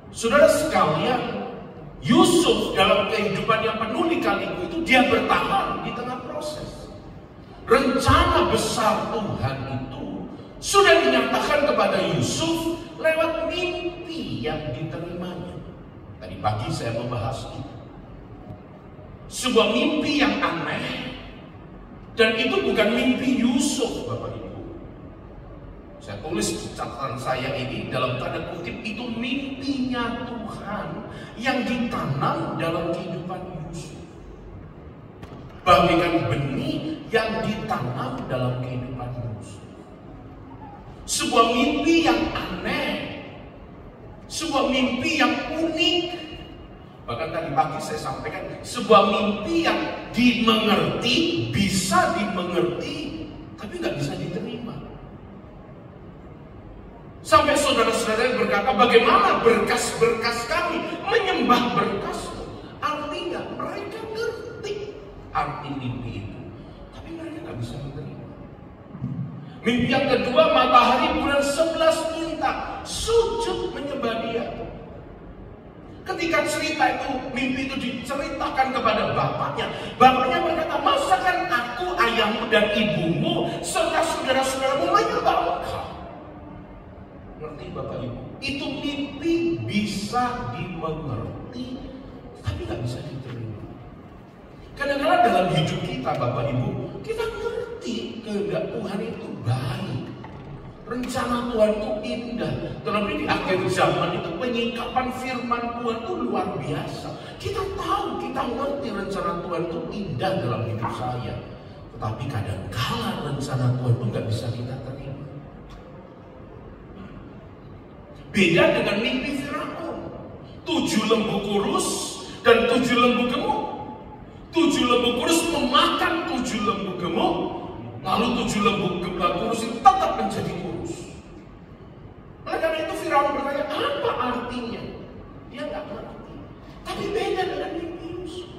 Saudara sekalian, Yusuf dalam kehidupan yang penuh lika-liku itu dia bertahan di tengah proses. Rencana besar Tuhan itu sudah dinyatakan kepada Yusuf lewat mimpi yang diterimanya. Tadi pagi saya membahas itu. Sebuah mimpi yang aneh. Dan itu bukan mimpi Yusuf, Bapak Ibu. Saya tulis catatan saya ini dalam tanda kutip, itu mimpinya Tuhan yang ditanam dalam kehidupan Yusuf. Bagaikan benih yang ditanam dalam kehidupan Yusuf. Sebuah mimpi yang aneh, sebuah mimpi yang unik. Bahkan tadi pagi saya sampaikan, sebuah mimpi yang dimengerti, bisa dimengerti, tapi nggak bisa diterima. Sampai saudara-saudara berkata, bagaimana berkas-berkas kami menyembah berkas? Artinya mereka ngerti arti mimpi itu, tapi mereka nggak bisa menerima. Mimpi yang kedua, matahari bulan 11 minta sujud menyembah dia. Ketika cerita itu, mimpi itu diceritakan kepada bapaknya, bapaknya berkata, masakan aku, ayahmu dan ibumu serta saudara-saudaramu menyembah engkau? Ngerti Bapak Ibu? Itu mimpi bisa dimengerti, tapi nggak bisa diterima. Kadang-kadang dalam hidup kita, Bapak Ibu, kita ngerti kehendak Tuhan itu baik. Rencana Tuhan itu indah. Terlebih di akhir zaman itu penyingkapan firman Tuhan itu luar biasa. Kita tahu, kita ngerti rencana Tuhan itu indah dalam hidup saya. Tetapi kadang-kala rencana Tuhan itu nggak bisa kita terima. Beda dengan mimpi Firaun. 7 lembu kurus dan 7 lembu gemuk. 7 lembu kurus memakan 7 lembu gemuk. Lalu 7 lembu kurus itu tetap menjadi kurus. Oleh karena itu Firaun bertanya, apa artinya? Dia nggak mengerti. Tapi beda dengan mimpi Yusuf.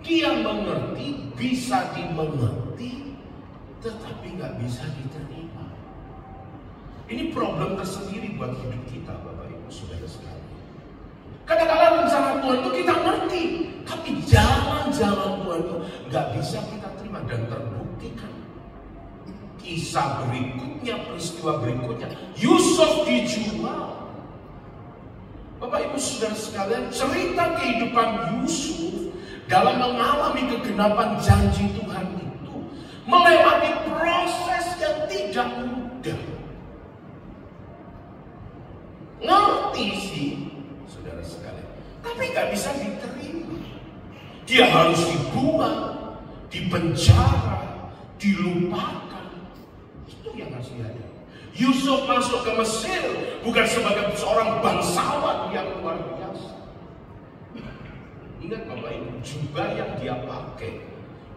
Dia mengerti, bisa dimengerti, tetapi nggak bisa diterima. Ini problem tersendiri buat hidup kita, Bapak Ibu Saudara sekalian. Kadang-kadang rencana Tuhan itu kita ngerti, tapi jalan-jalan Tuhan itu nggak bisa kita terima dan terbuktikan. Kisah berikutnya, peristiwa berikutnya, Yusuf dijual. Bapak Ibu Saudara sekalian, cerita kehidupan Yusuf dalam mengalami kegenapan janji Tuhan itu melewati proses yang tidak mudah. Ngerti sih, saudara sekalian, tapi nggak bisa diterima. Dia harus dibuang, dipenjara, dilupakan. Itu yang harus dihadapi. Yusuf masuk ke Mesir bukan sebagai seorang bangsawan yang luar biasa. Ingat Bapak Ibu, jubah yang dia pakai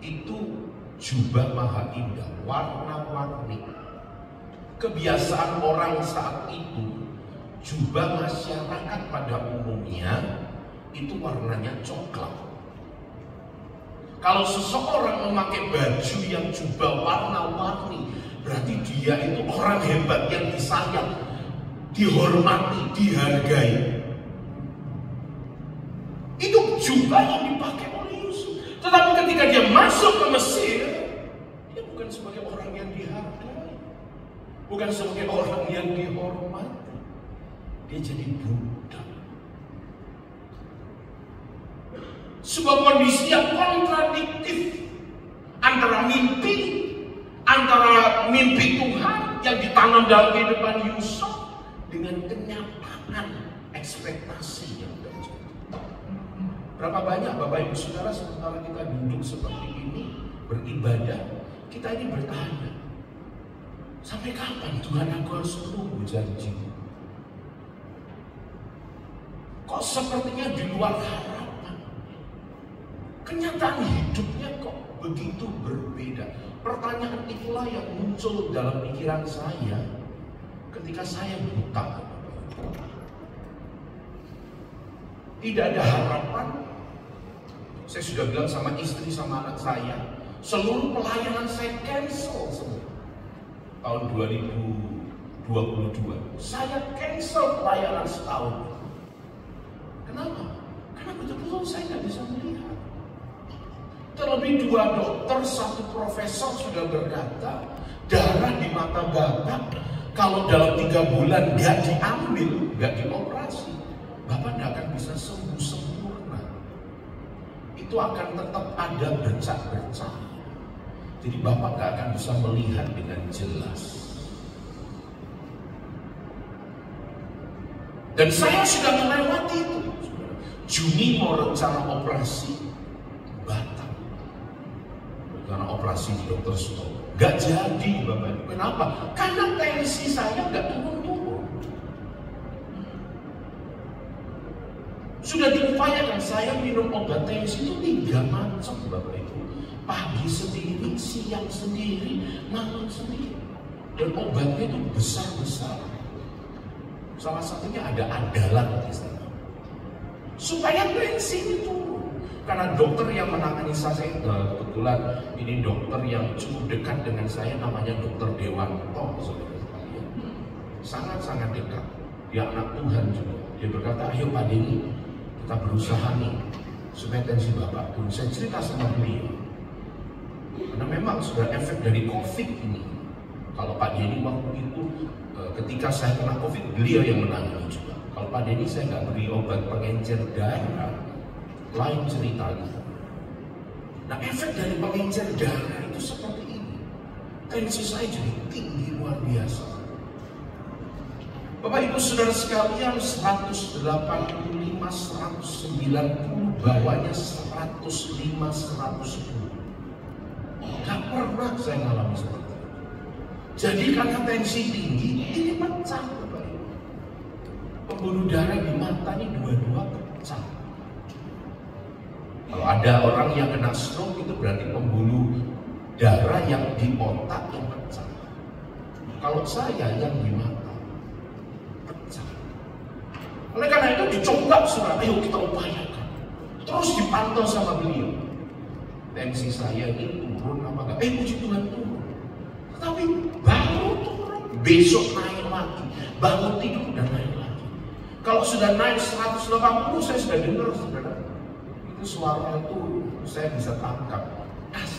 itu jubah maha indah, warna-warni. Kebiasaan orang saat itu, jubah masyarakat pada umumnya itu warnanya coklat. Kalau seseorang memakai baju yang jubah warna-warni, berarti dia itu orang hebat yang disayang, dihormati, dihargai. Itu jubah yang dipakai oleh Yusuf. Tetapi ketika dia masuk ke Mesir, dia bukan sebagai orang yang dihargai, bukan sebagai orang yang dihormati. Dia jadi budak. Sebuah kondisi yang kontradiktif antara mimpi Tuhan yang ditanam dalam kehidupan Yusuf dengan kenyataan ekspektasi yang terjadi. Berapa banyak Bapak Ibu Saudara sementara kita duduk seperti ini beribadah, kita ini bertanya, sampai kapan Tuhan aku harus menunggu janji? Kok sepertinya di luar harapan? Kenyataan hidupnya kok begitu berbeda. Pertanyaan itulah yang muncul dalam pikiran saya ketika saya buta. Tidak ada harapan. Saya sudah bilang sama istri sama anak saya, seluruh pelayanan saya cancel semua. Tahun 2017 22. Saya cancel pelayanan setahun. Kenapa? Karena betul-betul saya nggak bisa melihat. Terlebih 2 dokter, 1 profesor sudah berkata, darah di mata Bapak kalau dalam 3 bulan nggak diambil, nggak dioperasi, Bapak nggak akan bisa sembuh sempurna. Itu akan tetap ada bercak-bercak. Jadi Bapak nggak akan bisa melihat dengan jelas. Dan saya sudah melewati itu. Juni mau rencana operasi, batal. Rencana operasi di Dr. Suto. Gak jadi Bapak. Kenapa? Karena tensi saya gak turun-turun. Sudah diupayakan, saya minum obat tensi itu 3 macam Bapak Ibu. Pagi sendiri, siang sendiri, malam sendiri. Dan obatnya itu besar-besar. Salah satunya ada adalan di sana. Supaya tensi itu turun. Karena dokter yang menangani saya, kebetulan ini dokter yang cukup dekat dengan saya, namanya Dokter Dewanto, saudara-saudara. Sangat-sangat dekat. Dia anak Tuhan juga. Dia berkata, ayo Pak Denny, kita berusaha nih supaya tensi Bapak turun. Saya cerita sama beliau. Karena memang sudah efek dari COVID ini. Kalau Pak Denny waktu itu, ketika saya kena COVID, beliau yang menangani juga. Kalau Pak Denny saya nggak beri obat pengencer darah, lain ceritanya. Nah, efek dari pengencer darah itu seperti ini. Tensi saya jadi tinggi luar biasa. Bapak Ibu Saudara sekalian, 185, 190, bawahnya 105, 110. Gak pernah saya ngalami seperti itu. Jadi karena tensi tinggi, ini pecah Bapak Ibu. Pembuluh darah di mata ini 22 pecah. Kalau ada orang yang kena stroke itu berarti pembuluh darah yang di otak yang pecah. Kalau saya yang di mata pecah. Oleh karena itu dicoba saudara, ayo kita upayakan. Terus dipantau sama beliau. Tensi saya ini turun apa enggak? Puji Tuhan turun. Tapi baru turun, besok naik lagi. Bangun tidur dan naik lagi. Kalau sudah naik 180, saya sudah dengar saudara. Itu suara itu saya bisa tangkap. Tas.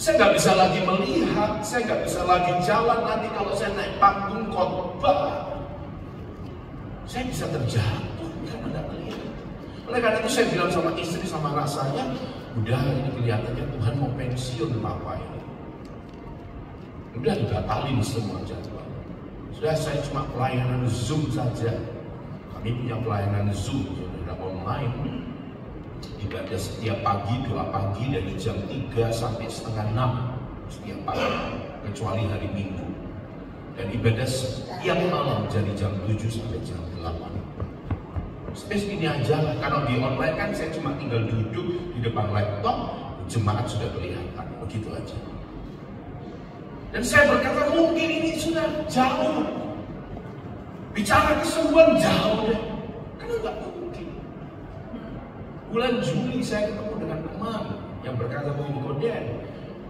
Saya nggak bisa lagi melihat, saya nggak bisa lagi jalan. Nanti kalau saya naik panggung khotbah, saya bisa terjatuh karena nggak melihat. Oleh karena itu saya bilang sama istri sama anak saya, udah ini kelihatannya Tuhan mau pensiun Papa ini. Udah dibatalin semua jadwal. Sudah saya cuma pelayanan Zoom saja. Kami punya pelayanan Zoom, sudah online. Ibadah setiap pagi, doa pagi dari jam 3 sampai setengah 6 setiap pagi, kecuali hari Minggu. Dan ibadah setiap malam dari jam 7 sampai jam 8. Space ini aja lah, kalau di online kan saya cuma tinggal duduk di depan laptop, jemaat sudah kelihatan, begitu aja. Dan saya berkata mungkin ini sudah jauh, bicara kesembuhan jauh deh, karena nggak mungkin. Bulan Juli saya ketemu dengan teman yang berkata begini, Koden,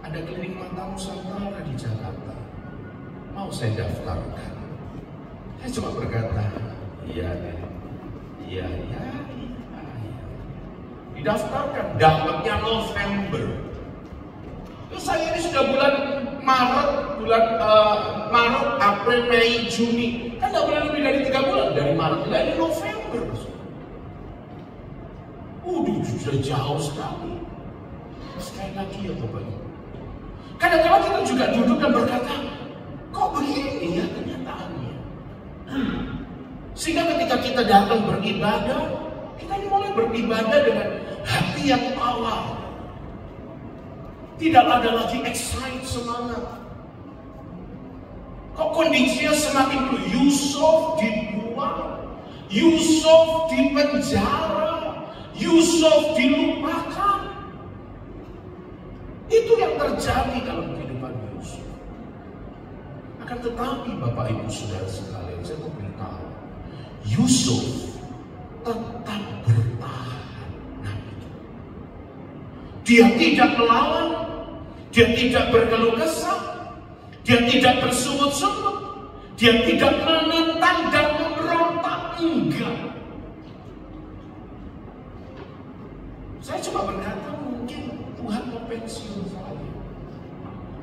ada klinik mata Nusantara di Jakarta, mau saya daftarkan. Saya cuma berkata, iya. Didaftarkan, dapatnya November. Terus saya ini sudah bulan Maret, April, Mei, Juni. Kan nggak boleh lebih dari 3 bulan. Dari Maret ini November. Sudah jauh sekali. Sekali lagi ya Bapak Ibu. Kadang-kadang kita juga duduk dan berkata, kok begini ya kenyataannya. Sehingga ketika kita datang beribadah, kita ini mulai beribadah dengan hati yang awal. Tidak ada lagi excited, semangat. Kok kondisinya semakin dulu? Yusuf dibuang, Yusuf dipenjara, Yusuf dilupakan. Itu yang terjadi dalam kehidupan Yusuf. Akan tetapi Bapak Ibu Saudara sekalian, saya mau beritahu, Yusuf tetap bertahan. Dia tidak melawan, dia tidak berkeluh kesah, dia tidak bersungut-sungut, dia tidak menentang dan memberontak, enggak. Saya cuma berkata mungkin Tuhan mau pensiun saya.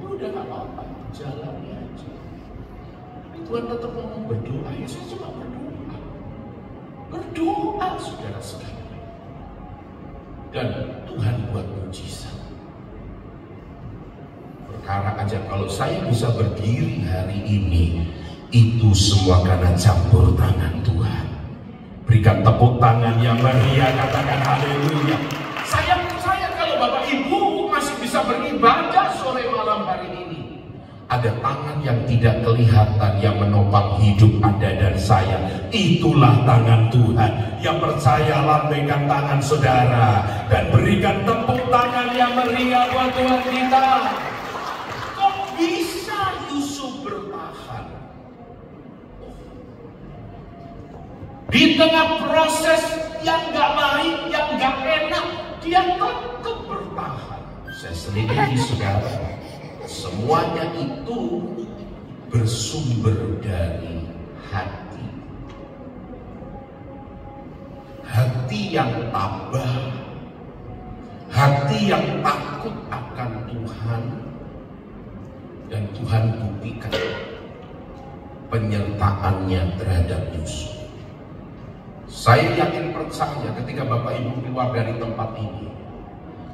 Udah gak apa-apa, jalani aja. Tuhan tetap mau berdoa, ya saya cuma berdoa. Berdoa saudara sekalian. Dan Tuhan buat mujizat. Perkara aja kalau saya bisa berdiri hari ini, itu semua karena campur tangan Tuhan. Berikan tepuk tangan yang meriah, katakan haleluya. Saya percaya kalau Bapak Ibu masih bisa beribadah sore malam hari ini, ada tangan yang tidak kelihatan yang menopang hidup Anda dan saya. Itulah tangan Tuhan. Yang percaya lambaikan tangan saudara dan berikan tepuk tangan yang meriah buat Tuhan kita. Kok bisa Yusuf bertahan? Di tengah proses yang gak baik, yang gak enak, dia tetap bertahan. Saya selidiki saudara, semuanya itu bersumber dari hati. Hati yang tabah, hati yang takut akan Tuhan, dan Tuhan buktikan penyertaannya terhadap Yusuf. Saya yakin percaya ketika Bapak Ibu keluar dari tempat ini,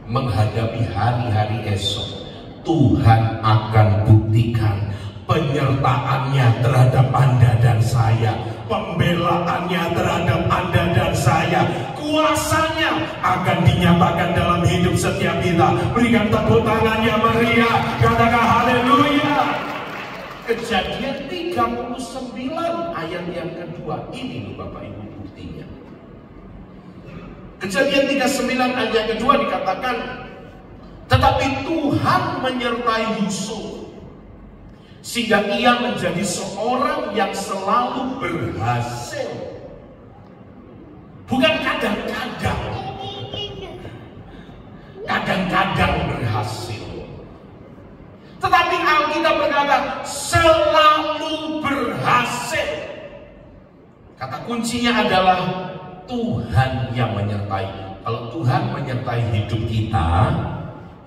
menghadapi hari-hari esok, Tuhan akan buktikan penyertaannya terhadap Anda dan saya, pembelaannya terhadap Anda dan saya, kuasanya akan dinyatakan dalam hidup setiap kita. Berikan tepuk tangan yang meriah, katakan haleluya. Kejadian 39 ayat yang kedua, ini loh Bapak Ibu buktinya. Kejadian 39 ayat yang kedua dikatakan, tetapi Tuhan menyertai Yusuf sehingga ia menjadi seorang yang selalu berhasil. Bukan kadang-kadang, kadang-kadang berhasil. Tetapi Alkitab berkata selalu berhasil. Kata kuncinya adalah Tuhan yang menyertai. Kalau Tuhan menyertai hidup kita,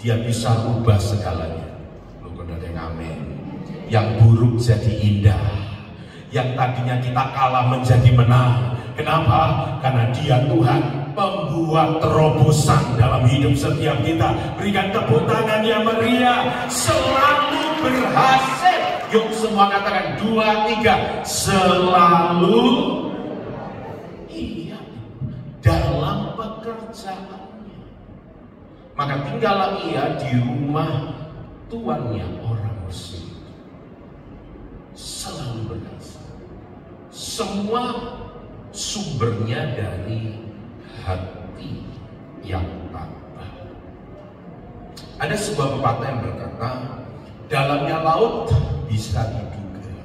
Dia bisa ubah segalanya. Loh, ada yang amin. Yang buruk jadi indah, yang tadinya kita kalah menjadi menang. Kenapa? Karena Dia Tuhan pembuat terobosan dalam hidup setiap kita. Berikan tepuk tangan yang meriah. Selalu berhasil. Yuk semua katakan 2, 3. Selalu. Iya. Dalam pekerjaannya. Maka tinggallah ia di rumah tuannya orang Mesir. Selalu berhasil. Semua sumbernya dari hati yang tabah. Ada sebuah pepatah yang berkata, dalamnya laut bisa diduga,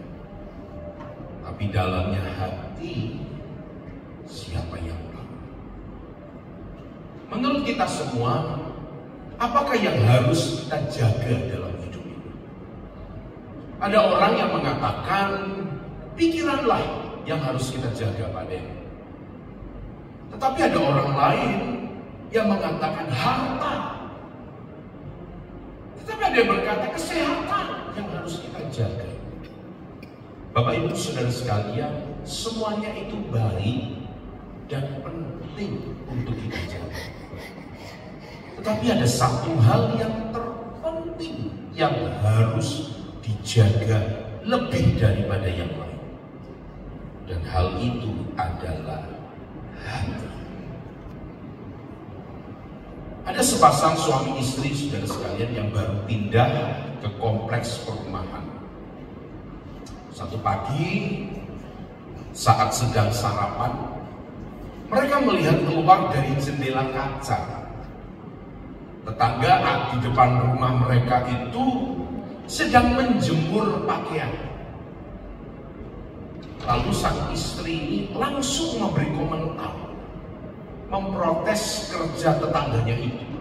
tapi dalamnya hati siapa yang tahu? Menurut kita semua, apakah yang harus kita jaga dalam hidup ini? Ada orang yang mengatakan pikiranlah yang harus kita jaga, Pak Den. Tetapi ada orang lain yang mengatakan harta. Tetapi ada yang berkata kesehatan yang harus kita jaga. Bapak Ibu Saudara sekalian, semuanya itu baik dan penting untuk kita jaga. Tetapi ada satu hal yang terpenting yang harus dijaga lebih daripada yang lain. Dan hal itu adalah hati. Ada sepasang suami istri saudara sekalian yang baru pindah ke kompleks perumahan. Satu pagi saat sedang sarapan, mereka melihat keluar dari jendela kaca. Tetangga di depan rumah mereka itu sedang menjemur pakaian. Lalu sang istri ini langsung memberi komentar, memprotes kerja tetangganya itu.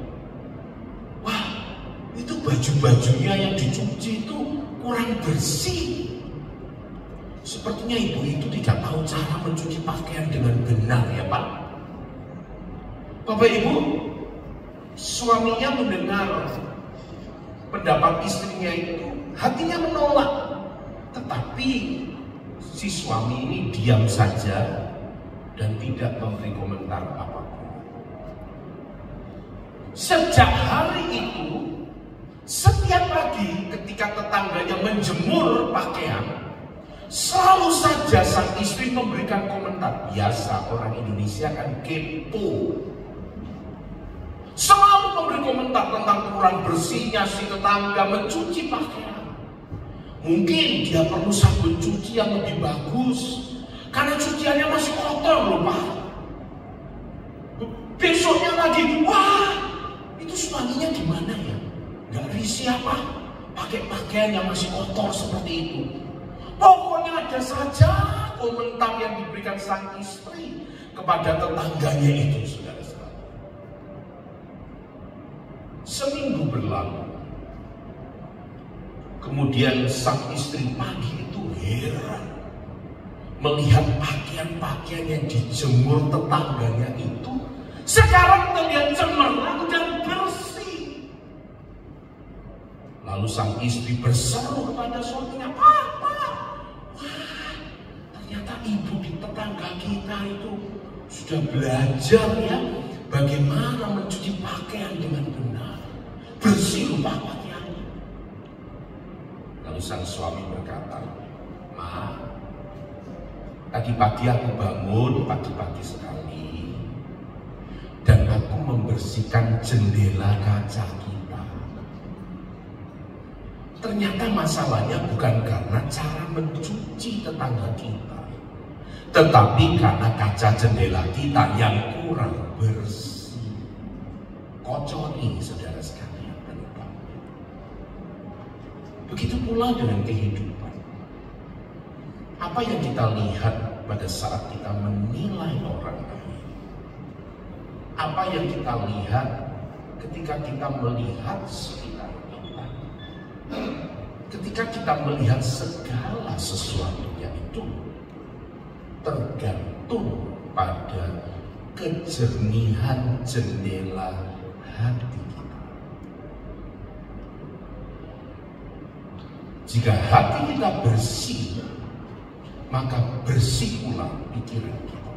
Wah, itu baju-bajunya yang dicuci itu kurang bersih. Sepertinya ibu itu tidak tahu cara mencuci pakaian dengan benar, ya Pak. Bapak Ibu, suaminya mendengar pendapat istrinya itu, hatinya menolak. Tetapi si suami ini diam saja dan tidak memberi komentar apapun. Sejak hari itu, setiap pagi ketika tetangganya menjemur pakaian, selalu saja sang istri memberikan komentar. Biasa orang Indonesia kan kepo. Selalu memberi komentar tentang kurang bersihnya si tetangga mencuci pakaian. Mungkin dia perlu sabun cuci yang lebih bagus, karena cuciannya masih kotor loh Pak. Besoknya lagi, wah itu suaminya gimana ya? Gak risih apa? Pakai pakaian yang masih kotor seperti itu. Pokoknya ada saja komentar yang diberikan sang istri kepada tetangganya itu, saudara-saudara. Seminggu berlalu. Kemudian sang istri pagi itu heran melihat pakaian-pakaian yang dijemur tetangganya itu sekarang terlihat cemerlang dan bersih. Lalu sang istri berseru kepada suaminya, "Papa, wah, ternyata ibu di tetangga kita itu sudah belajar ya bagaimana mencuci pakaian dengan benar. Bersih loh Pak pakaiannya." Lalu sang suami berkata, "Ma, tadi pagi aku bangun pagi-pagi sekali dan aku membersihkan jendela kaca kita. Ternyata masalahnya bukan karena cara mencuci tetangga kita, tetapi karena kaca jendela kita yang kurang bersih." Koconi saudara sekalian. Begitu pula dengan kehidupan. Apa yang kita lihat pada saat kita menilai orang lain? Apa yang kita lihat ketika kita melihat sekitar kita? Ketika kita melihat segala sesuatunya itu tergantung pada kejernihan jendela hati kita. Jika hati kita bersih, maka bersih pula pikiran kita.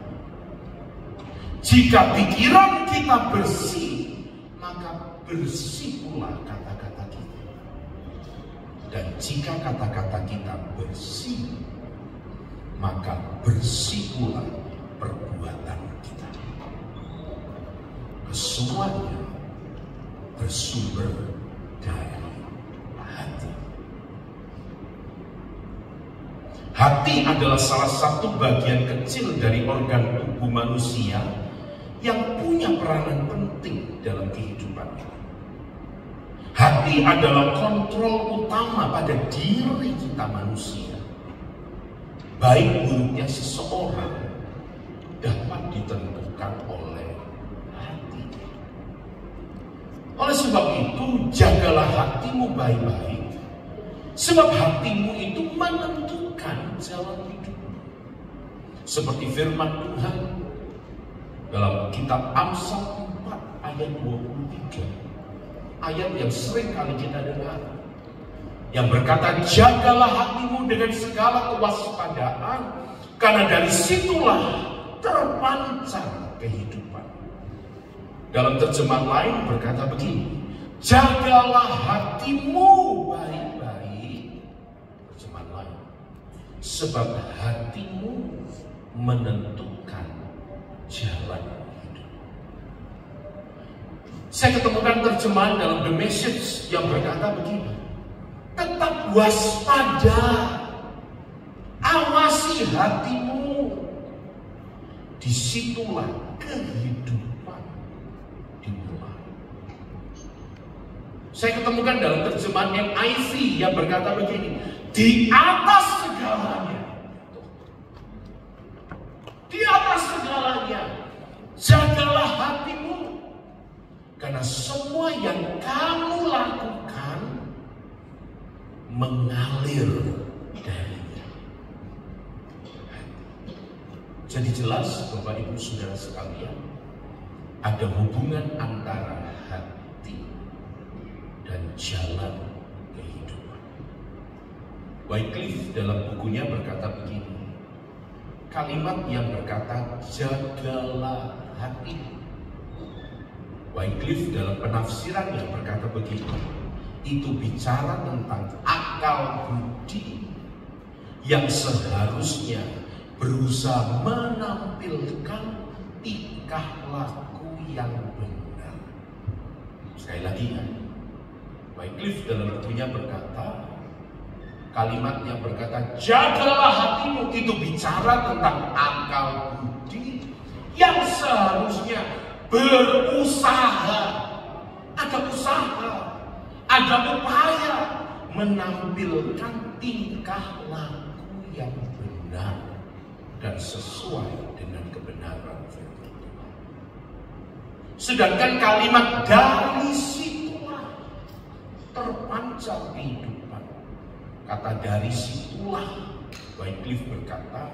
Jika pikiran kita bersih, maka bersih pula kata-kata kita. Dan jika kata-kata kita bersih, maka bersih pula perbuatan kita. Kesemuanya bersumber dari hati. Hati adalah salah satu bagian kecil dari organ tubuh manusia yang punya peranan penting dalam kehidupan kita. Hati adalah kontrol utama pada diri kita manusia. Baik buruknya seseorang dapat ditentukan oleh hati. Oleh sebab itu, jagalah hatimu baik-baik, sebab hatimu itu menentukan jalan hidupmu. Seperti firman Tuhan dalam kitab Amsal 4 ayat 23, ayat yang sering kali kita dengar, yang berkata, "Jagalah hatimu dengan segala kewaspadaan, karena dari situlah terpancar kehidupan." Dalam terjemahan lain berkata begini, "Jagalah hatimu baik-baik," terjemahan lain, "sebab hatimu menentukan jalan hidup." Saya ketemukan terjemahan dalam The Message yang berkata begini, "Tetap waspada, awasi hatimu, disitulah kehidupan dimulai." Saya ketemukan dalam terjemahan NIV yang berkata begini, "Di atas segalanya, di atas segalanya, jagalah hatimu, karena semua yang kamu lakukan mengalir darinya. Jadi jelas Bapak Ibu Saudara sekalian, ada hubungan antara hati dan jalan kehidupan. Wycliffe dalam bukunya berkata begini, kalimat yang berkata jagalah hati. Wycliffe dalam penafsirannya berkata begini, itu bicara tentang akal budi yang seharusnya berusaha menampilkan tingkah laku yang benar. Sekali lagi ya, Wycliffe dalam bukunya berkata, kalimat yang berkata jagalah hatimu itu bicara tentang akal budi yang seharusnya berusaha, ada usaha, ada upaya menampilkan tingkah laku yang benar dan sesuai dengan kebenaran firman Tuhan. Sedangkan kalimat dari situlah terpancar kehidupan. Kata dari situlah, Wycliffe berkata,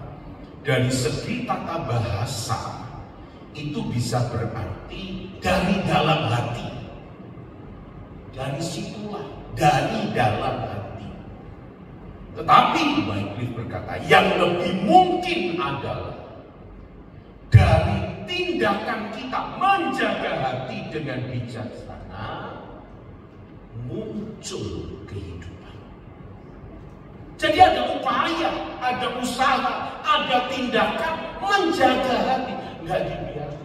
dari segi tata bahasa itu bisa berarti dari dalam hati. Dari situlah, dari dalam hati. Tetapi Wycliffe berkata, yang lebih mungkin adalah dari tindakan kita menjaga hati dengan bijaksana muncul kehidupan. Jadi ada upaya, ada usaha, ada tindakan menjaga hati, nggak dibiarkan.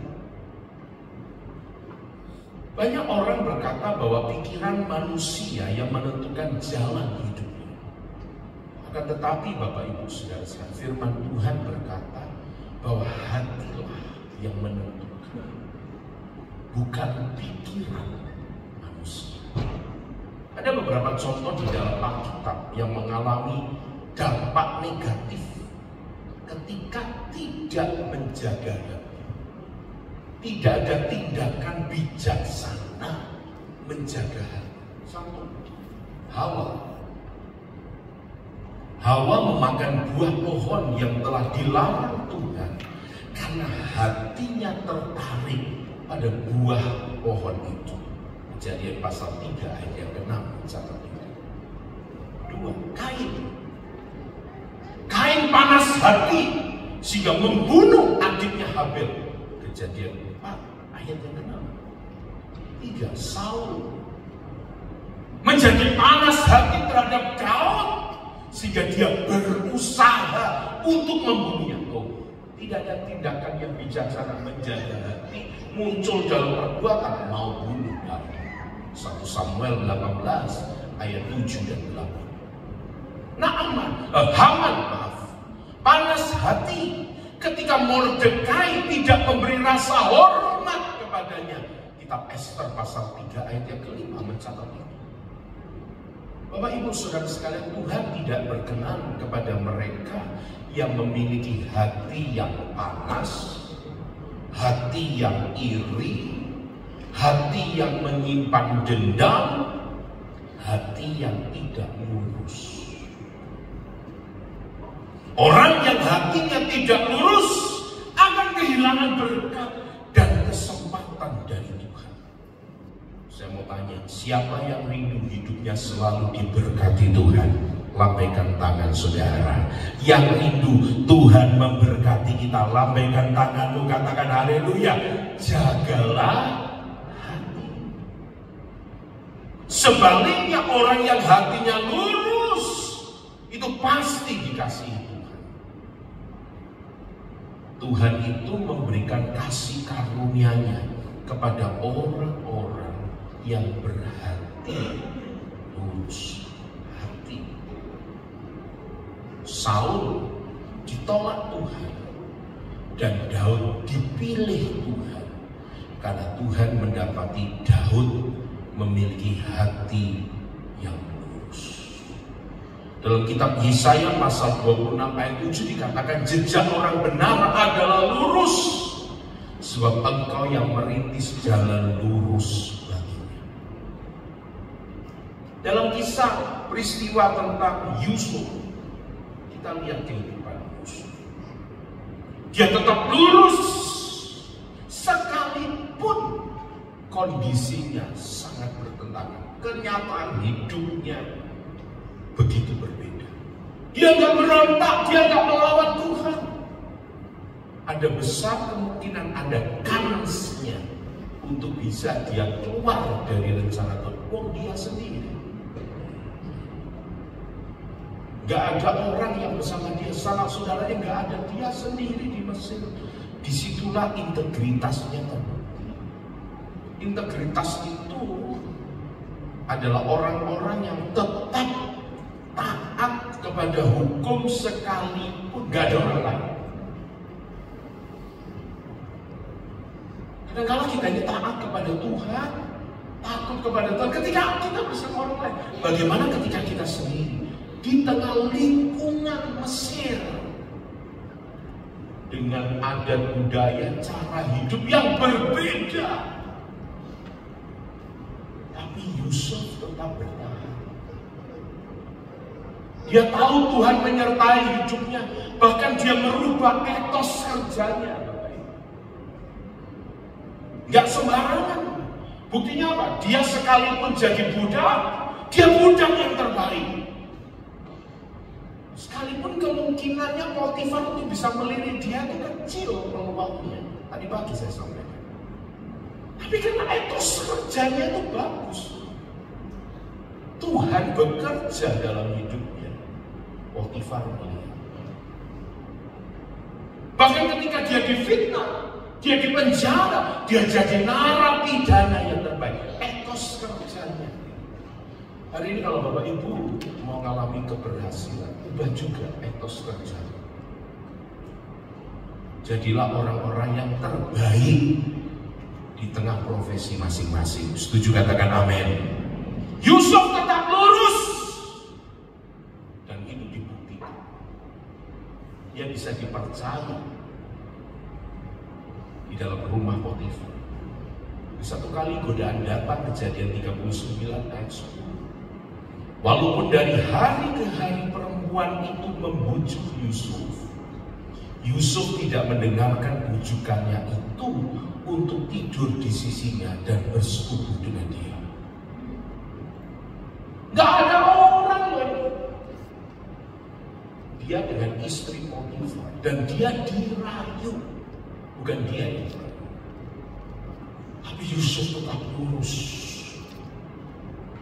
Banyak orang berkata bahwa pikiran manusia yang menentukan jalan hidupnya. Akan tetapi Bapak Ibu Saudara sekalian, firman Tuhan berkata bahwa hatilah yang menentukan, bukan pikiran manusia. Ada beberapa contoh di dalam Alkitab yang mengalami dampak negatif ketika tidak menjaga hati. Tidak ada tindakan bijaksana menjaga hati. Satu, Hawa memakan buah pohon yang telah dilarang Tuhan karena hatinya tertarik pada buah pohon itu. Kejadian pasal 3 ayat yang ke-6 catat itu. 2, Kain panas hati sehingga membunuh adiknya Habel. Kejadian 4 ayat yang ke-6. 3, Saul menjadi panas hati terhadap Daud sehingga dia berusaha untuk membunuhnya. Tidak ada tindakan yang bijaksana menjaga hati, muncul dalam perbuatan mau bunuh Daud. 1 Samuel 18 ayat 7 dan 8. Haman panas hati ketika Mordekai tidak memberi rasa hormat kepadanya. Kitab Ester pasal 3 ayat yang ke-5 mencatat itu. Bapak Ibu Saudara sekalian, Tuhan tidak berkenan kepada mereka yang memiliki hati yang panas, hati yang iri, hati yang menyimpan dendam, hati yang tidak lurus. Orang yang hatinya tidak lurus akan kehilangan berkat dan kesempatan dari Tuhan. Saya mau tanya, siapa yang rindu hidupnya selalu diberkati Tuhan? Lambaikan tangan saudara. Yang rindu Tuhan memberkati kita, lambaikan tanganmu, katakan haleluya. Jagalah hati. Sebaliknya orang yang hatinya lurus itu pasti dikasihi Tuhan. Tuhan itu memberikan kasih karunia-Nya kepada orang-orang yang berhati lurus. Saul ditolak Tuhan dan Daud dipilih Tuhan karena Tuhan mendapati Daud memiliki hati yang lurus. Dalam kitab Yesaya pasal 26 ayat 7 dikatakan jejak orang benar adalah lurus sebab engkau yang merintis jalan lurus baginya. Dalam kisah peristiwa tentang Yusuf, kita lihat kehidupan Yusuf. Dia tetap lurus sekalipun kondisinya sangat bertentangan. Kenyataan hidupnya begitu berbeda. Dia nggak berontak, dia nggak melawan Tuhan. Ada besar kemungkinan, ada kansnya untuk bisa dia keluar dari rencana Tuhan. Dia sendiri. Gak ada orang yang bersama dia, sanak saudaranya gak ada, dia sendiri di Mesir. Disitulah integritasnya terbukti. Integritas itu adalah orang-orang yang tetap taat kepada hukum sekalipun gak ada orang lain. Kadang-kadang kita ini taat kepada Tuhan, takut kepada Tuhan ketika kita bersama orang lain. Bagaimana ketika kita sendiri di tengah lingkungan Mesir dengan adat budaya, cara hidup yang berbeda, tapi Yusuf tetap bertahan. Dia tahu Tuhan menyertai hidupnya, bahkan dia merubah etos kerjanya. Gak sembarangan. Buktinya apa? Dia sekalipun jadi budak, dia budak yang terbaik. Sekalipun kemungkinannya Potifar untuk bisa melirik dia itu kecil peluangnya. Tadi pagi saya sampaikan. Tapi karena etos kerjanya itu bagus, Tuhan bekerja dalam hidupnya. Potifar melihat. Bahkan ketika dia difitnah, dia dipenjara, dia jadi narapidana yang terbaik. Etos kerjanya. Hari ini kalau Bapak Ibu mau mengalami keberhasilan, ubah juga etos kerja. Jadilah orang-orang yang terbaik di tengah profesi masing-masing. Setuju, katakan amin. Yusuf tetap lurus, dan itu dibuktikan. Dia bisa dipercaya di dalam rumah Potifar. Satu kali godaan datang, Kejadian 39 ayat 10. Walaupun dari hari ke hari perempuan itu membujuk Yusuf, Yusuf tidak mendengarkan bujukannya itu untuk tidur di sisinya dan bersekutu dengan dia. Gak ada orang lagi. Dia dengan istri Potifar dan dia dirayu, bukan dia yang dirayu. Tapi Yusuf tetap lurus.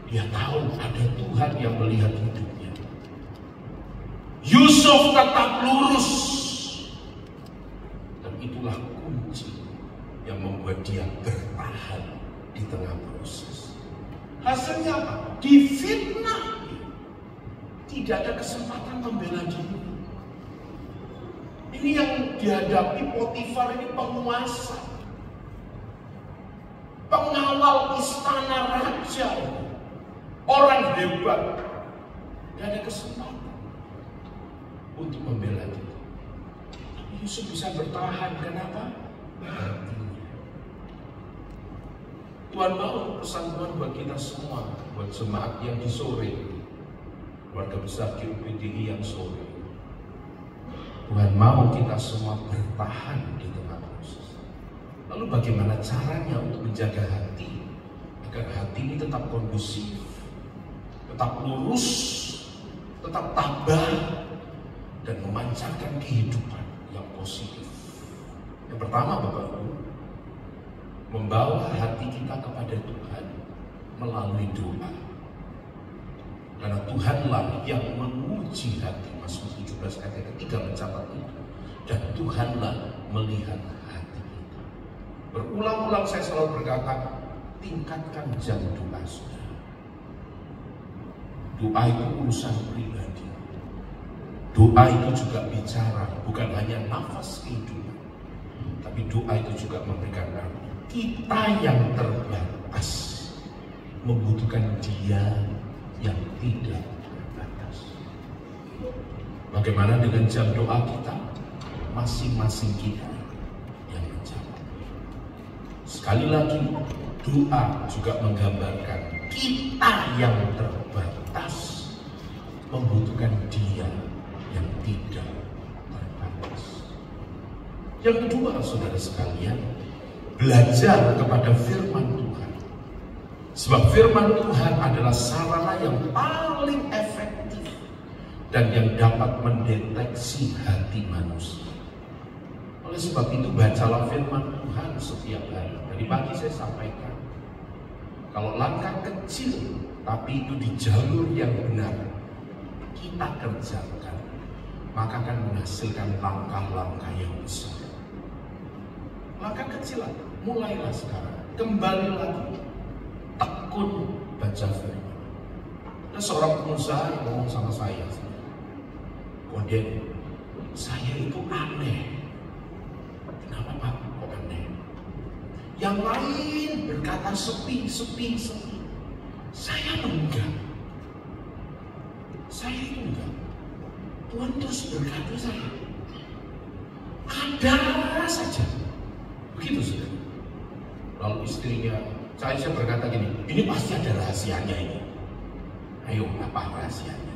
Dia tahu ada Tuhan yang melihat hidupnya. Yusuf tetap lurus. Dan itulah kunci yang membuat dia bertahan di tengah proses. Hasilnya apa? Difitnah. Tidak ada kesempatan membela diri. Ini yang dihadapi Potifar, ini penguasa, pengawal istana raja, orang hebat. Gak ada kesempatan untuk membela diri. Tapi Yusuf bisa bertahan. Kenapa? Hatinya. Tuhan mau pesan Tuhan buat kita semua, buat jemaat yang di sore, keluarga besar GUPDI yang sore. Tuhan mau kita semua bertahan di tengah proses. Lalu bagaimana caranya untuk menjaga hati agar hati ini tetap kondusif, tetap lurus, tetap tabah, dan memancarkan kehidupan yang positif. Yang pertama, Bapak Ibu, membawa hati kita kepada Tuhan melalui doa. Karena Tuhanlah yang menguji hati. Mazmur 17 ayat ketiga mencatat itu. Dan Tuhanlah melihat hati kita. Berulang-ulang saya selalu berkata, tingkatkan jam doa saudara. Doa itu urusan pribadi. Doa itu juga bicara, bukan hanya nafas kehidupan, tapi doa itu juga memberikan arti. Kita yang terbatas membutuhkan Dia yang tidak terbatas. Bagaimana dengan jam doa kita? Masing-masing kita yang menjawab. Sekali lagi, doa juga menggambarkan kita yang terbatas membutuhkan Dia yang tidak terbatas. Yang kedua, saudara sekalian, belajar kepada firman Tuhan. Sebab firman Tuhan adalah sarana yang paling efektif dan yang dapat mendeteksi hati manusia. Oleh sebab itu, bacalah firman Tuhan setiap hari. Tadi pagi saya sampaikan, kalau langkah kecil tapi itu di jalur yang benar kita kerjakan, maka akan menghasilkan langkah-langkah yang besar. Langkah kecil, mulailah sekarang, kembali lagi, tekun baca firman. Ada seorang pengusaha yang ngomong sama saya, Koden, saya itu aneh. Kenapa Pak? Kok aneh? Yang lain berkata sepi. Saya enggak. Saya itu enggak. Tuhan terus berkati saya. Ada saja. Begitu saja. Lalu istrinya, saya berkata gini, ini pasti ada rahasianya ini. Ayo, apa rahasianya?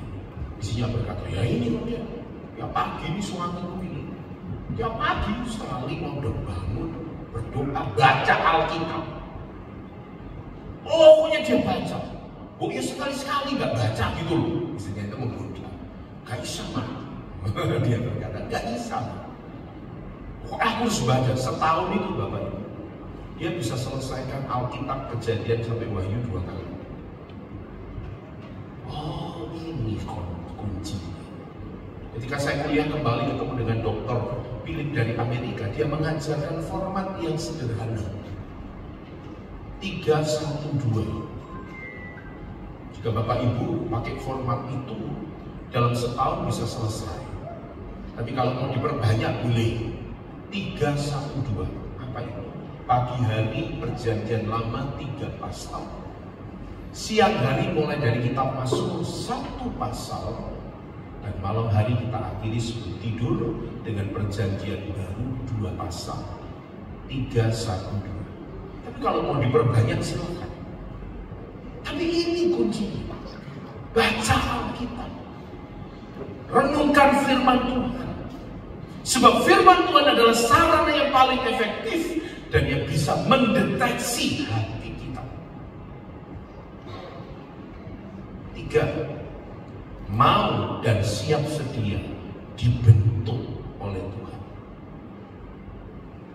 Isinya berkata, ya ini loh dia. Ya pagi ini suamiku ini. Tiap pagi sekali mau udah bangun, berdoa, baca Alkitab. Pokoknya dia baca. Pokoknya sekali-sekali nggak baca gitu loh. Istrinya itu menggoda. Gak bisa mah. Dia berkata, gak bisa mah. Kok aku harus baca setahun itu Bapak Ibu. Dia bisa selesaikan Alkitab Kejadian sampai Wahyu 2 kali. Oh, ini kunci. Ketika saya kuliah kembali ketemu dengan Dr. Philip dari Amerika, dia mengajarkan format yang sederhana. 3-1-2. Jika Bapak Ibu pakai format itu dalam setahun bisa selesai. Tapi kalau mau diperbanyak boleh. 3-1-2. Apa itu? Pagi hari perjanjian lama 3 pasal. Siang hari mulai dari kitab Mazmur 1 pasal. Dan malam hari kita akhiri sebelum tidur dengan perjanjian baru 2 pasal. 3-1-2. Tapi kalau mau diperbanyak silakan. Tapi ini kuncinya. Baca Alkitab. Renungkan firman Tuhan. Sebab firman Tuhan adalah sarana yang paling efektif dan yang bisa mendeteksi hati kita. 3. Mau dan siap sedia dibentuk oleh Tuhan.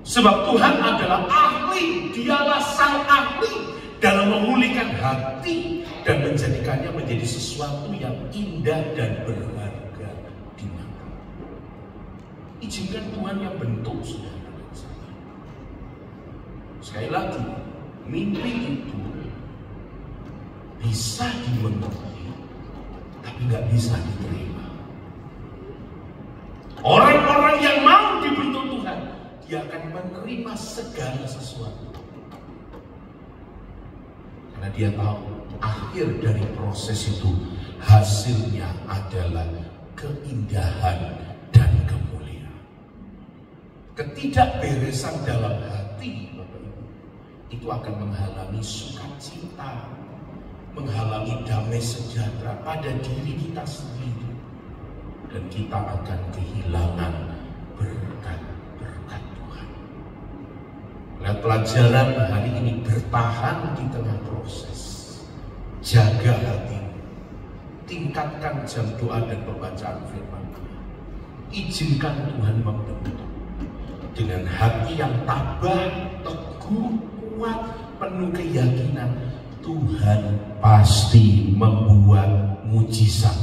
Sebab Tuhan adalah ahli, dialah sang ahli dalam memulihkan hati dan menjadikannya menjadi sesuatu yang indah dan berharga di mata. Izinkan Tuhan yang bentuk saudara dan saya. Sekali lagi, mimpi itu bisa dimengerti, tapi nggak bisa diterima. Orang-orang yang mau dibentuk Tuhan, dia akan menerima segala sesuatu. Karena dia tahu akhir dari proses itu hasilnya adalah keindahan dan kemuliaan. Ketidakberesan dalam hati, Bapak Ibu, itu akan menghalangi sukacita, menghalangi damai sejahtera pada diri kita sendiri, dan kita akan kehilangan berkat-berkat Tuhan. Lihat pelajaran hari ini, bertahan di tengah proses, jaga hati, tingkatkan jam doa dan pembacaan firman Tuhan. Izinkan Tuhan membentuk dengan hati yang tabah, teguh, kuat, penuh keyakinan. Tuhan pasti membuat mujizat.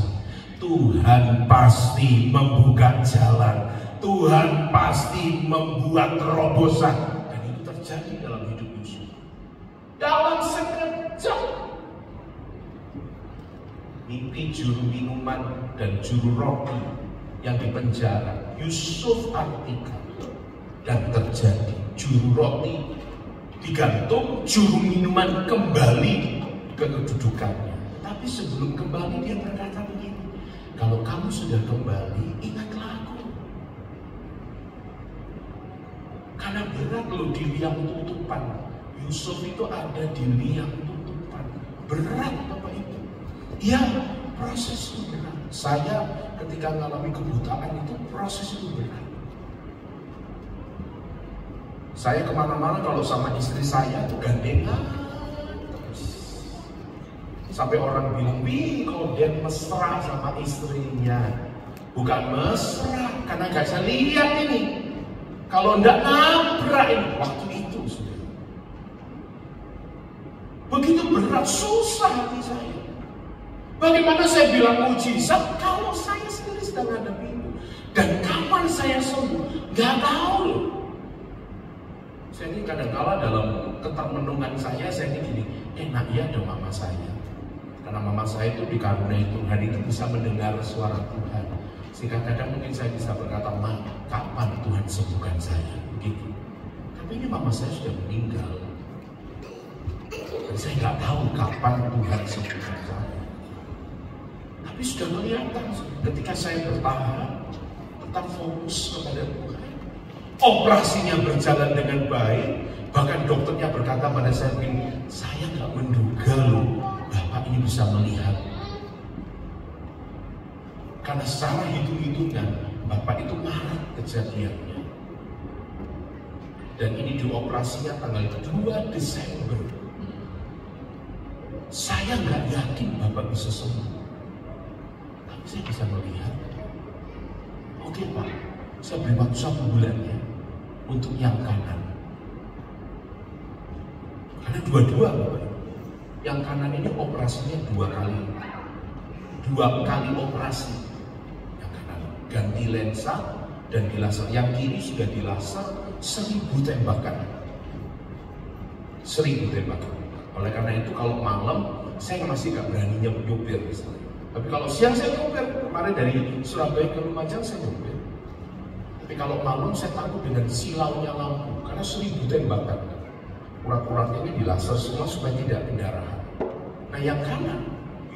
Tuhan pasti membuka jalan. Tuhan pasti membuat terobosan. Dan itu terjadi dalam hidup Yusuf. Dalam sekejap, mimpi juru minuman dan juru roti yang dipenjara, Yusuf artikan, dan terjadi. Juru roti digantung, juru minuman kembali ke kedudukannya. Tapi sebelum kembali dia berkata begini, kalau kamu sudah kembali, ingatlah aku. Karena berat loh di liang tutupan. Yusuf itu ada di liang tutupan, Berat Bapak Ibu. Iya, proses itu berat. Saya ketika mengalami kebutaan itu proses itu berat. Saya kemana-mana kalau sama istri saya itu gandengan terus. Sampai orang bilang, wih kok dia mesra sama istrinya. Bukan mesra, karena gak bisa lihat ini. Kalau ndak nabrak ini, waktu itu sudah. Begitu berat, susah hati saya. Bagaimana saya bilang mujizat kalau saya sendiri sedang menghadapi itu? Dan kapan saya sembuh? Gak tahu loh. Saya ini kadang-kala dalam ketak menungan saya ini gini, enak ya ada mama saya. Karena mama saya itu dikaruniai Tuhan itu bisa mendengar suara Tuhan. Sehingga kadang mungkin saya bisa berkata, Ma, kapan Tuhan sembuhkan saya? Begitu. Tapi ini mama saya sudah meninggal. Dan saya nggak tahu kapan Tuhan sembuhkan saya. Tapi sudah kelihatan ketika saya bertahan, tetap fokus kepada Tuhan. Operasinya berjalan dengan baik. Bahkan dokternya berkata pada saya begini, saya nggak menduga loh, Bapak ini bisa melihat. Karena secara hitung-hitungan Bapak itu Maret kejadiannya. Dan ini dioperasinya tanggal 2 Desember. Saya nggak yakin Bapak bisa sembuh. Tapi saya bisa melihat. Oke Pak, saya beri waktu 1 bulan ya untuk yang kanan. Karena dua-dua Bapak. Yang kanan ini operasinya 2 kali. 2 kali operasi. Ganti lensa dan di laser. Yang kiri sudah di laser 1000 tembakan. 1000 tembakan. Oleh karena itu kalau malam saya masih gak berani nyupir misalnya. Tapi kalau siang saya nyupir. Kemarin dari Surabaya ke Lumajang saya nyupir. Tapi kalau malam saya takut dengan silaunya lampu. Karena 1000 tembakan. Urat-uratnya ini di laser semua supaya tidak pendarahan. Nah yang kanan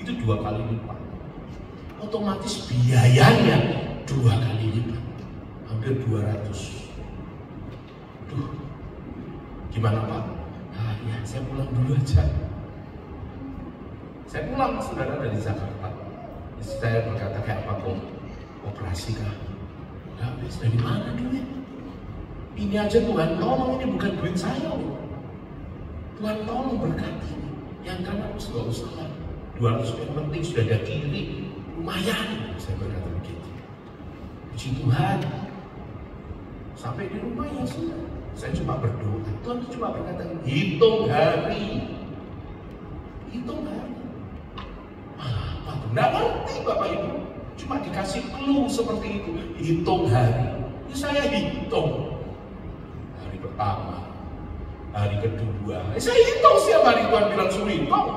itu 2 kali lipat. Otomatis biayanya 2 kali lipat, hampir 200. Duh, gimana Pak? Ah ya, saya pulang dulu aja. Saya pulang saudara dari Jakarta. Saya berkata kayak apa kok? Operasi kah? Gak habis, dari mana duit? Ini aja Tuhan tolong, ini bukan duit saya loh. Tuhan tolong berkati. Yang kanan gak usah lah. 200 yang penting sudah ada kiri, lumayan. Saya berkata begitu. Puji Tuhan. Sampai di rumah ya sudah. Saya cuma berdoa. Tuhan cuma berkata, hitung hari. Hitung hari. Apa tuh? Nggak ngerti Bapak Ibu. Cuma dikasih clue seperti itu. Hitung hari. Ya saya hitung. Hari pertama. Hari kedua. Saya hitung setiap hari Tuhan bilang suruh hitung.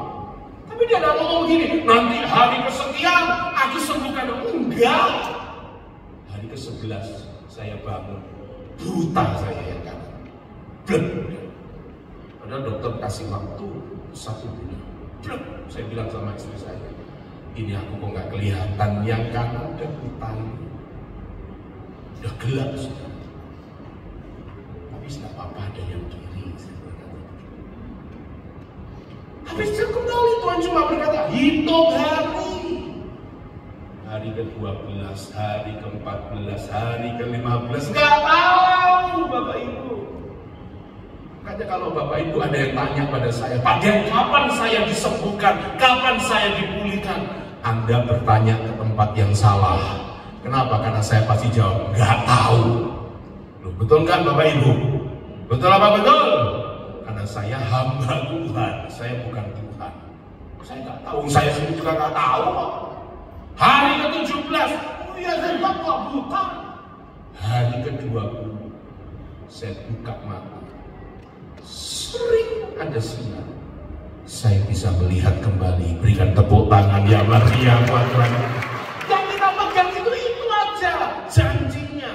Tapi dia nggak ngomong gini. Nanti hari kesekian aku sembuhkan. Enggak. Hari ke-11 saya bangun, buta saya yang kanan, blek. Padahal dokter kasih waktu 1 bulan, blek. Saya bilang sama istri saya, ini aku kok nggak kelihatan, yang kanan udah buta ini, udah gelap sudah. Tapi tidak apa-apa ada yang kiri. Tapi saya kembali Tuhan cuma berkata, hitung hari. Hari ke-12, hari ke-14, hari ke-15, nggak tahu Bapak Ibu. Makanya kalau Bapak Ibu ada yang tanya pada saya, Pak Dian, kapan saya disembuhkan, kapan saya dipulihkan? Anda bertanya ke tempat yang salah. Kenapa? Karena saya pasti jawab, nggak tahu. Loh, betul nggak Bapak Ibu? Betul apa betul? Karena saya hamba Tuhan, saya bukan Tuhan. Saya nggak tahu, saya sendiri juga nggak tahu Pak. Hari ke-17, oh ya saya kok buta. Hari ke-20, saya buka mata. Sering ada sinar. Saya bisa melihat kembali. Berikan tepuk tangan ya Maria buat Tuhan. Yang kita pegang itu aja janjinya.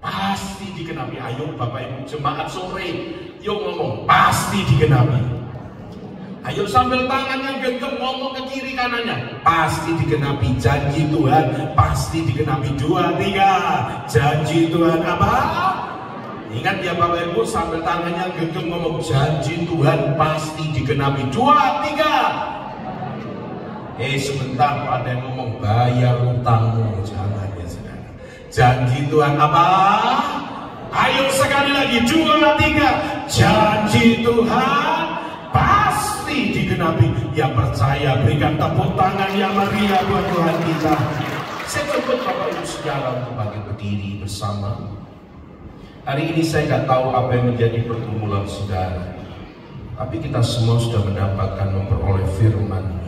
Pasti digenapi. Ayo Bapak Ibu jemaat sore, yuk ngomong pasti digenapi. Ayo sambil tangannya genggam ngomong ke kiri kanannya. Pasti digenapi janji Tuhan. Pasti digenapi 2, 3. Janji Tuhan apa? Ingat ya Bapak Ibu sambil tangannya genggam ngomong janji Tuhan pasti digenapi 2, 3. Sebentar, ada yang ngomong bayar utangmu. Jangan ya saudara. Janji Tuhan apa? Ayo sekali lagi, 2, 3. Janji Tuhan pasti digenapi. Yang percaya berikan tepuk tangan yang meriah buat Tuhan kita. Saya coba Bapak Ibu Saudara untuk bagi berdiri bersama. Hari ini saya nggak tahu apa yang menjadi pergumulan saudara, tapi kita semua sudah mendapatkan memperoleh firman